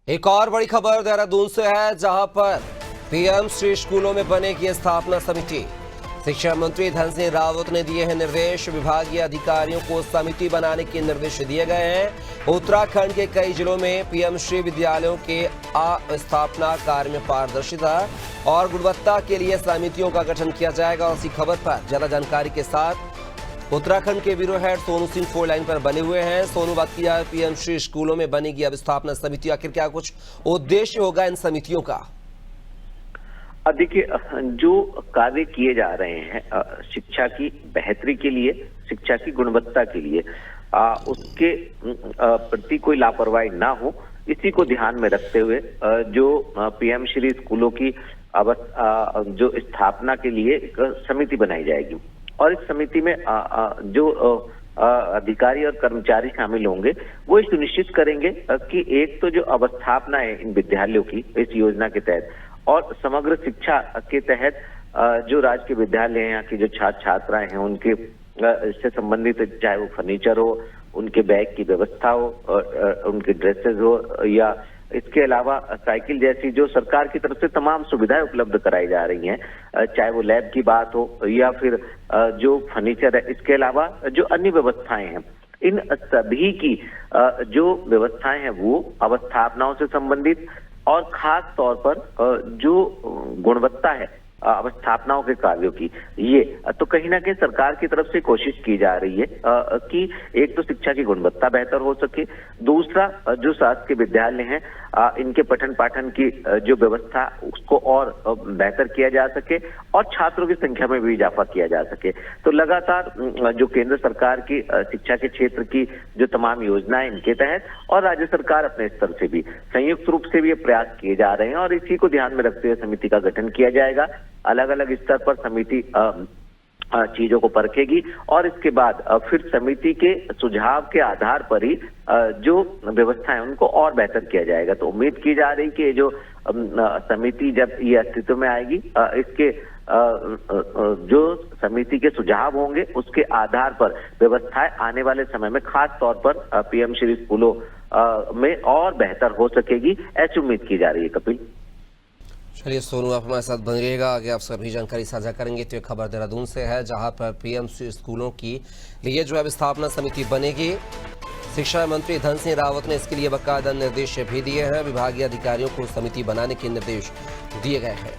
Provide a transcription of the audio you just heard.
एक और बड़ी खबर देहरादून से है, जहां पर पीएम श्री स्कूलों में बनेगी स्थापना समिति। शिक्षा मंत्री धन सिंह रावत ने दिए हैं निर्देश। विभागीय अधिकारियों को समिति बनाने के निर्देश दिए गए हैं। उत्तराखंड के कई जिलों में पीएम श्री विद्यालयों के स्थापना कार्य में पारदर्शिता और गुणवत्ता के लिए समितियों का गठन किया जाएगा। उसी खबर पर ज्यादा जानकारी के साथ उत्तराखंड के bureau head Sonu Singh phone line पर बने हुए हैं। सोनू, बात की जाए पीएम श्री स्कूलों में बनेगी अब स्थापना समिति, आखिर क्या कुछ उद्देश्य होगा इन समितियों का? देखिए, जो कार्य किए जा रहे हैं शिक्षा की बेहतरी के लिए, शिक्षा की गुणवत्ता के लिए, उसके प्रति कोई लापरवाही ना हो, इसी को ध्यान में रखते हुए जो पीएम श्री स्कूलों की जो स्थापना के लिए एक समिति बनाई जाएगी। और इस समिति में जो अधिकारी और कर्मचारी शामिल होंगे वो सुनिश्चित करेंगे कि एक तो जो अवस्थापना है इन विद्यालयों की इस योजना के तहत और समग्र शिक्षा के तहत जो राज्य के विद्यालय हैं, यहाँ की जो छात्र छात्राएं हैं, उनके इससे संबंधित चाहे वो फर्नीचर हो, उनके बैग की व्यवस्था हो, उनके ड्रेसेस हो, या इसके अलावा साइकिल जैसी जो सरकार की तरफ से तमाम सुविधाएं उपलब्ध कराई जा रही हैं, चाहे वो लैब की बात हो या फिर जो फर्नीचर है, इसके अलावा जो अन्य व्यवस्थाएं हैं, इन सभी की जो व्यवस्थाएं हैं वो अवस्थापनाओं से संबंधित और खास तौर पर जो गुणवत्ता है अवस्थापनाओं के कार्यों की, ये तो कहीं ना कहीं सरकार की तरफ से कोशिश की जा रही है कि एक तो शिक्षा की गुणवत्ता बेहतर हो सके, दूसरा जो शासकीय विद्यालय हैं इनके पठन पाठन की जो व्यवस्था उसको और बेहतर किया जा सके और छात्रों की संख्या में भी इजाफा किया जा सके। तो लगातार जो केंद्र सरकार की शिक्षा के क्षेत्र की जो तमाम योजनाएं इनके तहत और राज्य सरकार अपने स्तर से भी संयुक्त रूप से भी ये प्रयास किए जा रहे हैं और इसी को ध्यान में रखते हुए समिति का गठन किया जाएगा। अलग अलग स्तर पर समिति चीजों को परखेगी और इसके बाद फिर समिति के सुझाव के आधार पर ही जो व्यवस्थाएं उनको और बेहतर किया जाएगा। तो उम्मीद की जा रही कि जो समिति जब ये अस्तित्व में आएगी, इसके जो समिति के सुझाव होंगे उसके आधार पर व्यवस्थाएं आने वाले समय में खास तौर पर पीएम श्री स्कूलों में और बेहतर हो सकेगी, ऐसी उम्मीद की जा रही है। कपिल, चलिए सोनू, आप हमारे साथ बने रहिएगा, आगे आप सभी जानकारी साझा करेंगे। तो ये खबर देहरादून से है, जहां पर पीएम स्कूलों की लिए जो है स्थापना समिति बनेगी। शिक्षा मंत्री धन सिंह रावत ने इसके लिए बाकायदा निर्देश भी दिए हैं। विभागीय अधिकारियों को समिति बनाने के निर्देश दिए गए हैं।